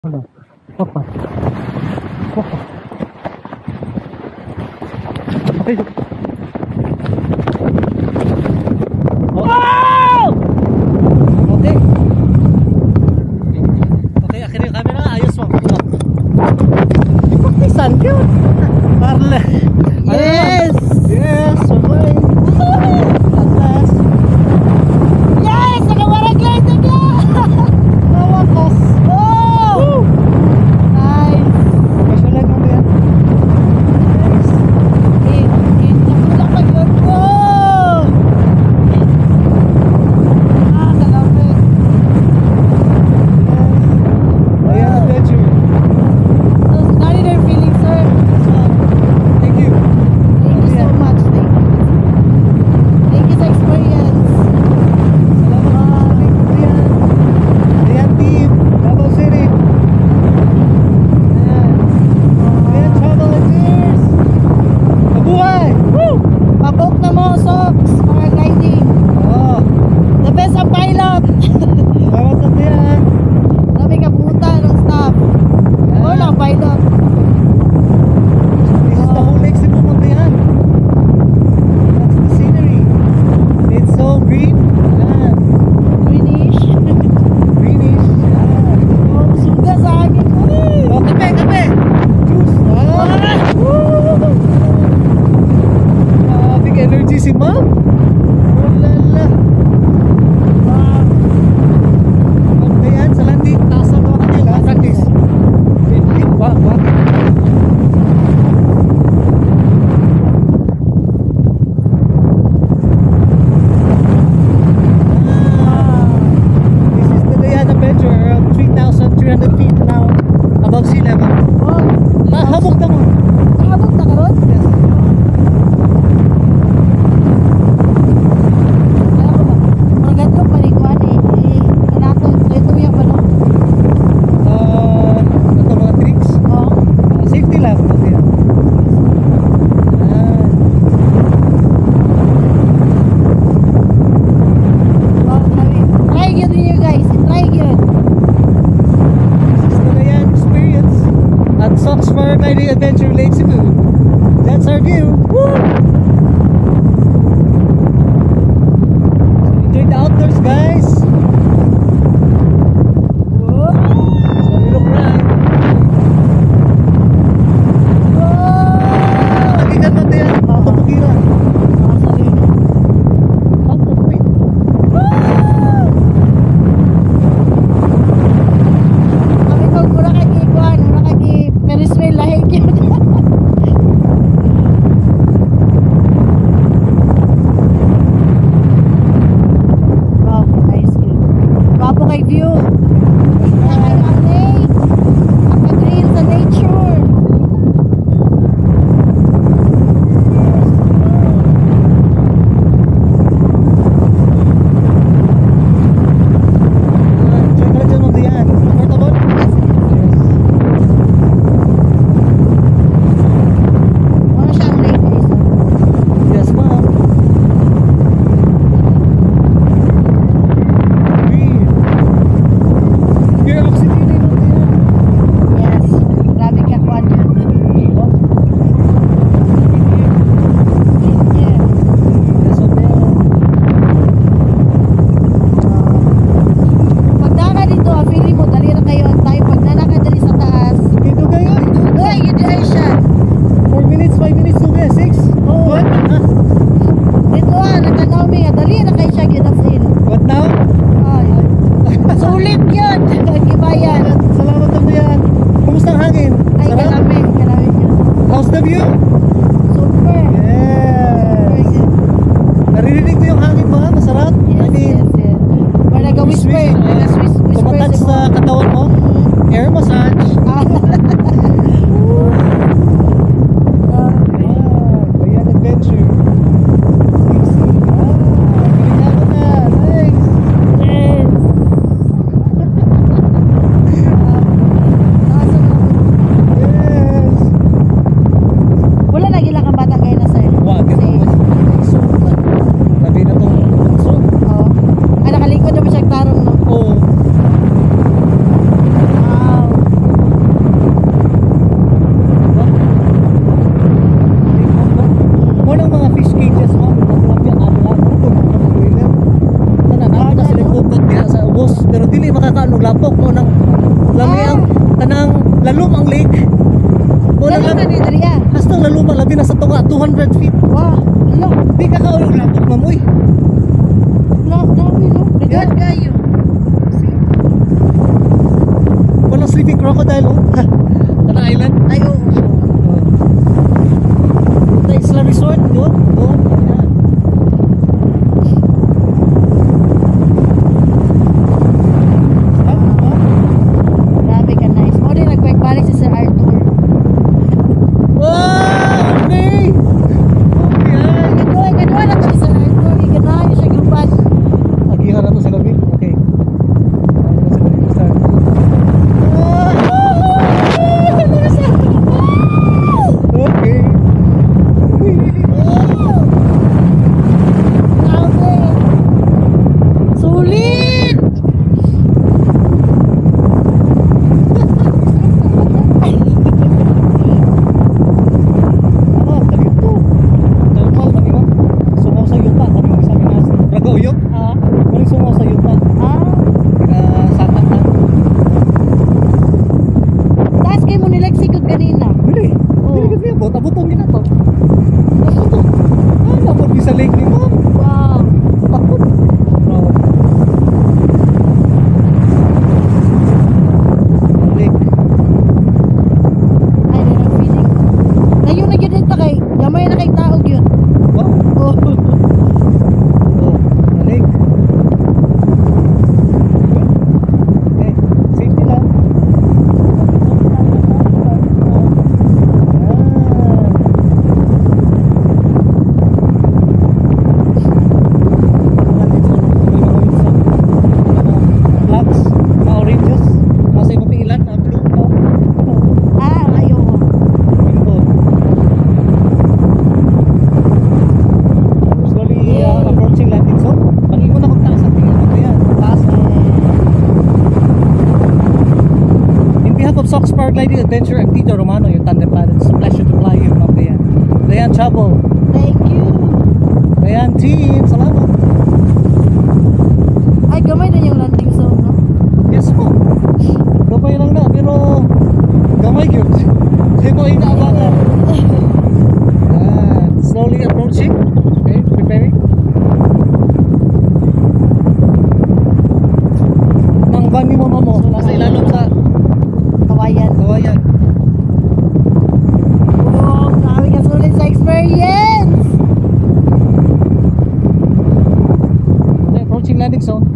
Ano? Papa. Papa. Ay. Wow! Okay. Okay, akhirnya yung camera. Ayos mo. Paktisan ka. Parla. Yes! Yes! Okay. At last. Yes! Nakawarag-light na ka! Nawakas. Oh! Nice! Special leg mo ba yan? Nice. Nakapag yun ko! Kalapit. Ayan, adventure. So, now you know feeling, sir. Thank you. Thank you so much. Thank you sa experience. Salamat sa ayan. Ayan team, Davao City. Ayan. Ayan, travel and tears. Mabuhay! Woo! Pabok na mo, socks. Paragliding. Oh, The best ang pilot. salamat sa tiyan. Sabi kabutan ng staff. Oo lang, pilot. This is the whole Lake Cebu, Montean. That's the scenery. It's so green. Ayan. Greenish. Greenish. Ayan. Oh, suga sa akin. Ay! Oh, kape, kape! Juice! Oh! Woo! Big energy si ma'am! Oh lala! Ah, Ayan, sa landing, taas ang mga kanila. Practice. Wak, wak. This is the Dayan Adventure, around 3,300 feet now above sea level. oh, Habok na mo. nakabog na karon? Yes. Kaya ko ba? Magad ko palikuan eh. Kanato, ito yung ano. Ito mga tricks. Oh, Safety lang. Ayan. Ayan. oh, sabi. Try yun niyo guys. Try yun. This is the Dayan experience at Sox Paragliding Adventure Lake Cebu. That's our view. Woo! So enjoy the outdoors, guys. Whoa! So we look right. Whoa! Tagigan natin yan. Papagiran. Wait. Sabi ko, mura kay Kikuan, mura kay Ferris wheel, lahig yun. Wow, nice Kami ang tanang lalum ang lake. Wala Lalo na lang. ni Daria. Hasta lalum ang labi na sa tunga 200 feet. Wah, lo. Di ka kaulog lapot mamoy. Lo, dami lo. Yeah. Dagan kayo. Walang sleeping crocodile oh. Tanang island. Ay, oo. The Isla Resort doon. Doon. Ayan. Grabe ka nice. Mo din nagpagbalik si Sir Arthur. Wow! Okay! Okay! Kadua na to si Sir Arthur. Iganayo siya gupan. Agihan na to sa gabi. Okay. Ano sa gabi start? Okay. Grabe. Sulit! Ano? Talit to. Talpal kami ba? Sungaw sa yuta. Kami ang isang inas. Raga uyok? Ah, Walang sungaw sa yuta. Pinasatan na. taas kayo mo ni Lexi kod kanina. Dili. Oh. Dili ka abot. Aboton gina to. Aboton. Ah, napod sa lake ni ma'am. Wow. Abot. Bro. Lake. Ay, na feeling. Nayo na yun ito kay. Gamay na kay taog yun. Wow. Oh. Oh, the lake. Okay, safety lang. Flags, na oranges. Nasa imong piilan, na blue. Ah, ayo. Slowly approaching landing zone. Pag-ingon ako taas at tingin ako yan. Taas. In behalf of Sox Paragliding Adventure and Tito Romano, your tandem pilots, it's a pleasure to fly you, Ma'am Dayan. Dayan Travel. Thank you. Dayan Team. Salamat. Ay, gamay na yung landing zone, no? Yes po. Gamay lang na, pero gamay yun. Hindi mo inaabangan. Slowly approaching. Okay, preparing. Nang van ni mama mo, nasa ilalong sa Kawayan. kawayan. Oh, grabe ka sulit sa experience. Okay, approaching landing zone.